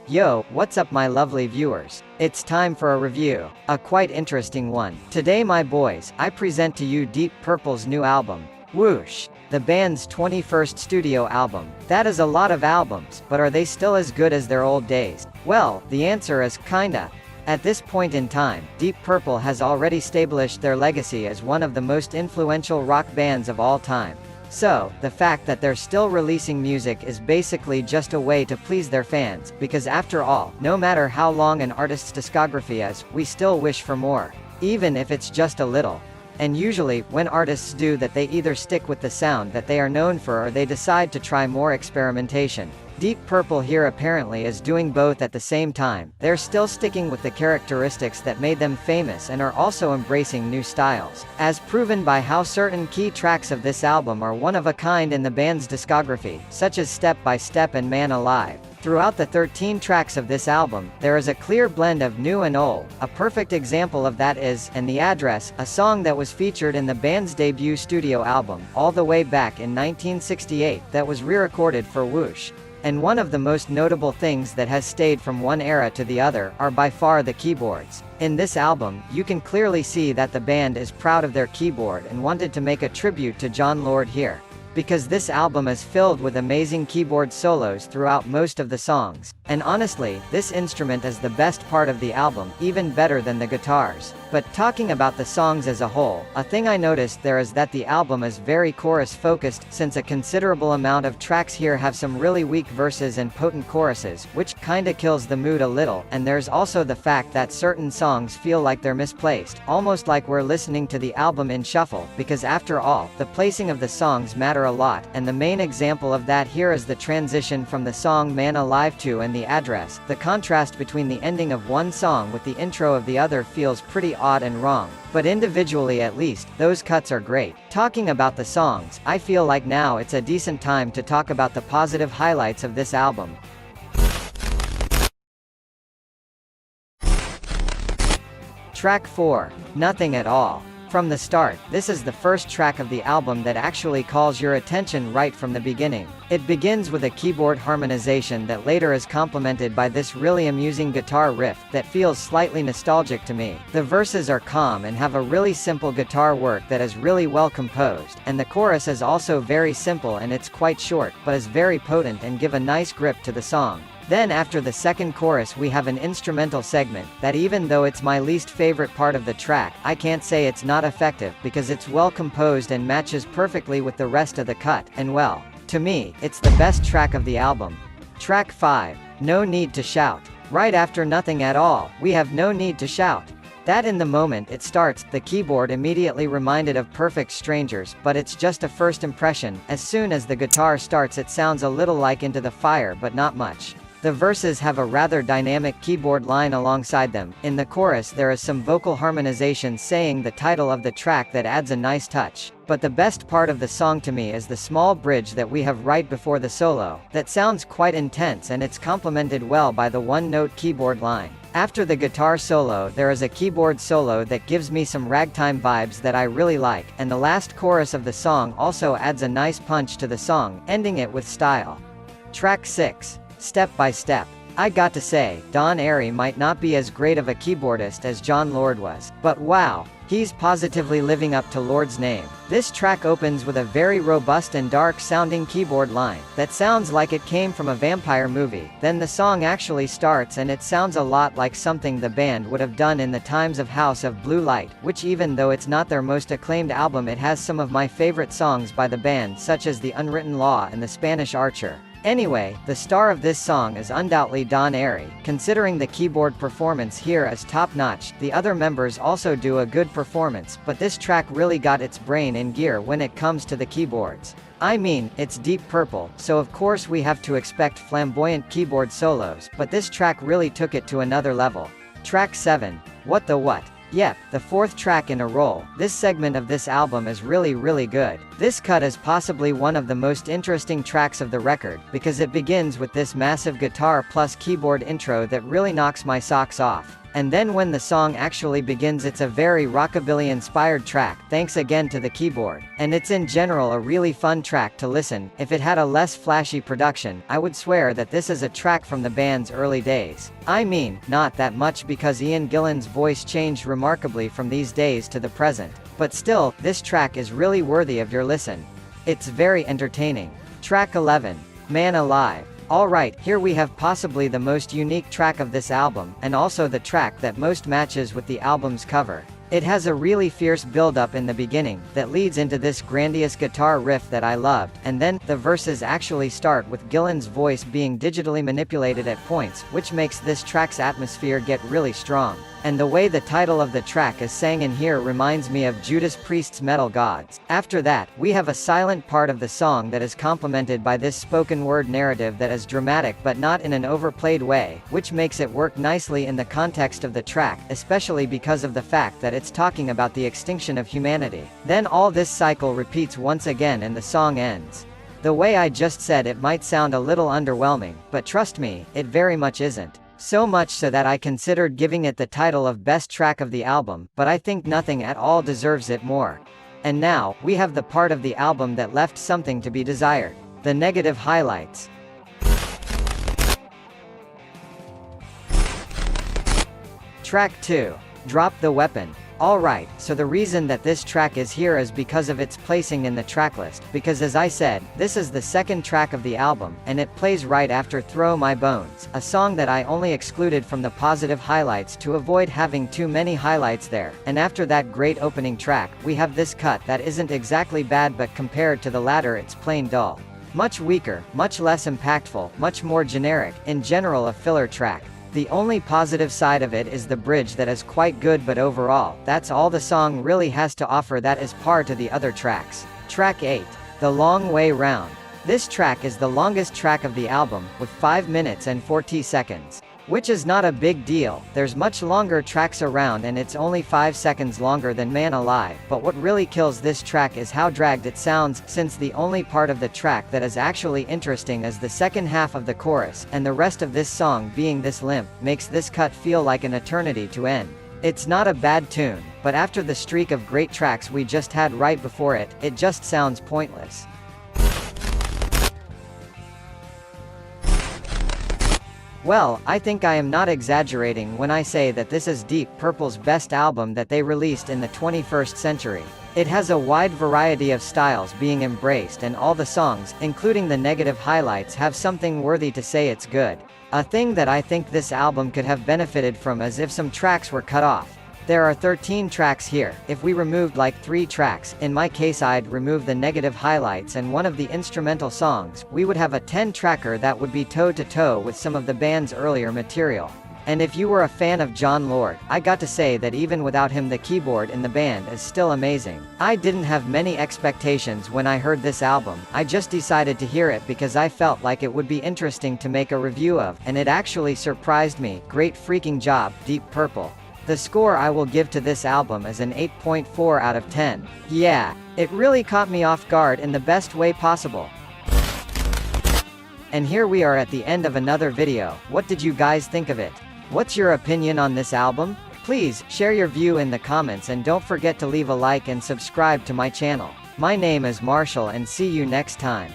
Yo, what's up my lovely viewers? It's time for a review. A quite interesting one. Today my boys, I present to you Deep Purple's new album, Whoosh, the band's 21st studio album. That is a lot of albums, but are they still as good as their old days? Well, the answer is kinda. At this point in time, Deep Purple has already established their legacy as one of the most influential rock bands of all time. So, the fact that they're still releasing music is basically just a way to please their fans, because after all, no matter how long an artist's discography is, we still wish for more. Even if it's just a little. And usually, when artists do that, they either stick with the sound that they are known for or they decide to try more experimentation. Deep Purple here apparently is doing both at the same time. They're still sticking with the characteristics that made them famous and are also embracing new styles, as proven by how certain key tracks of this album are one of a kind in the band's discography, such as Step by Step and Man Alive. Throughout the 13 tracks of this album, there is a clear blend of new and old. A perfect example of that is "And the Address," a song that was featured in the band's debut studio album, all the way back in 1968, that was re-recorded for Whoosh. And one of the most notable things that has stayed from one era to the other are by far the keyboards. In this album, you can clearly see that the band is proud of their keyboard and wanted to make a tribute to Jon Lord here. Because this album is filled with amazing keyboard solos throughout most of the songs. And honestly, this instrument is the best part of the album, even better than the guitars. But talking about the songs as a whole, a thing I noticed there is that the album is very chorus focused, since a considerable amount of tracks here have some really weak verses and potent choruses, which kinda kills the mood a little. And there's also the fact that certain songs feel like they're misplaced, almost like we're listening to the album in shuffle, because after all, the placing of the songs matter a lot, and the main example of that here is the transition from the song Man Alive to And the Address. The contrast between the ending of one song with the intro of the other feels pretty odd and wrong, but individually at least, those cuts are great. Talking about the songs, I feel like now it's a decent time to talk about the positive highlights of this album. Track 4, Nothing at All. From the start, this is the first track of the album that actually calls your attention right from the beginning. It begins with a keyboard harmonization that later is complemented by this really amusing guitar riff that feels slightly nostalgic to me. The verses are calm and have a really simple guitar work that is really well composed, and the chorus is also very simple and it's quite short, but is very potent and give a nice grip to the song. Then after the second chorus we have an instrumental segment, that even though it's my least favorite part of the track, I can't say it's not effective, because it's well composed and matches perfectly with the rest of the cut, and well, to me, it's the best track of the album. Track 5, No Need to Shout. Right after Nothing at All, we have No Need to Shout. That in the moment it starts, the keyboard immediately reminded of Perfect Strangers, but it's just a first impression. As soon as the guitar starts it sounds a little like Into the Fire, but not much. The verses have a rather dynamic keyboard line alongside them. In the chorus there is some vocal harmonization saying the title of the track that adds a nice touch. But the best part of the song to me is the small bridge that we have right before the solo. That sounds quite intense and it's complemented well by the one-note keyboard line. After the guitar solo there is a keyboard solo that gives me some ragtime vibes that I really like, and the last chorus of the song also adds a nice punch to the song, ending it with style. Track 6, Step by Step. I got to say, Don Airey might not be as great of a keyboardist as Jon Lord was, but wow, he's positively living up to Lord's name. This track opens with a very robust and dark sounding keyboard line that sounds like it came from a vampire movie. Then the song actually starts and it sounds a lot like something the band would have done in the times of House of Blue Light, which even though it's not their most acclaimed album, it has some of my favorite songs by the band, such as The Unwritten Law and The Spanish Archer. Anyway, the star of this song is undoubtedly Don Airey. Considering the keyboard performance here is top-notch, the other members also do a good performance, but this track really got its brain in gear when it comes to the keyboards. I mean, it's Deep Purple, so of course we have to expect flamboyant keyboard solos, but this track really took it to another level. Track 7, What the What? Yep, the fourth track in a row. This segment of this album is really good. This cut is possibly one of the most interesting tracks of the record, because it begins with this massive guitar plus keyboard intro that really knocks my socks off. and then when the song actually begins it's a very rockabilly-inspired track, thanks again to the keyboard. And it's in general a really fun track to listen. If it had a less flashy production, I would swear that this is a track from the band's early days. I mean, not that much because Ian Gillan's voice changed remarkably from these days to the present. But still, this track is really worthy of your listen. It's very entertaining. Track 11. Man Alive. Alright, here we have possibly the most unique track of this album, and also the track that most matches with the album's cover. It has a really fierce build-up in the beginning, that leads into this grandiose guitar riff that I loved, and then, the verses actually start with Gillan's voice being digitally manipulated at points, which makes this track's atmosphere get really strong. And the way the title of the track is sang in here reminds me of Judas Priest's Metal Gods. After that, we have a silent part of the song that is complemented by this spoken word narrative that is dramatic but not in an overplayed way, which makes it work nicely in the context of the track, especially because of the fact that it's talking about the extinction of humanity. Then all this cycle repeats once again and the song ends. The way I just said it might sound a little underwhelming, but trust me, it very much isn't. So much so that I considered giving it the title of best track of the album, but I think nothing at all deserves it more. And now, we have the part of the album that left something to be desired. The negative highlights. Track 2. Drop the Weapon. Alright, so the reason that this track is here is because of its placing in the tracklist, because as I said, this is the second track of the album, and it plays right after Throw My Bones, a song that I only excluded from the positive highlights to avoid having too many highlights there, and after that great opening track, we have this cut that isn't exactly bad but compared to the latter it's plain dull. Much weaker, much less impactful, much more generic, in general a filler track. The only positive side of it is the bridge that is quite good, but overall, that's all the song really has to offer that is par to the other tracks. Track 8. The Long Way Round. This track is the longest track of the album, with 5 minutes and 40 seconds. Which is not a big deal, there's much longer tracks around and it's only 5 seconds longer than Man Alive, but what really kills this track is how dragged it sounds, since the only part of the track that is actually interesting is the second half of the chorus, and the rest of this song being this limp, makes this cut feel like an eternity to end. It's not a bad tune, but after the streak of great tracks we just had right before it, it just sounds pointless. Well, I think I am not exaggerating when I say that this is Deep Purple's best album that they released in the 21st century. It has a wide variety of styles being embraced, and all the songs, including the negative highlights, have something worthy to say it's good. A thing that I think this album could have benefited from is if some tracks were cut off. There are 13 tracks here. If we removed like 3 tracks, in my case I'd remove the negative highlights and one of the instrumental songs, we would have a 10-tracker that would be toe-to-toe with some of the band's earlier material. And if you were a fan of Jon Lord, I got to say that even without him the keyboard in the band is still amazing. I didn't have many expectations when I heard this album, I just decided to hear it because I felt like it would be interesting to make a review of, and it actually surprised me. Great freaking job, Deep Purple. The score I will give to this album is an 8.4 out of 10. Yeah, it really caught me off guard in the best way possible. And here we are at the end of another video. What did you guys think of it? What's your opinion on this album? Please, share your view in the comments and don't forget to leave a like and subscribe to my channel. My name is Marshall and see you next time.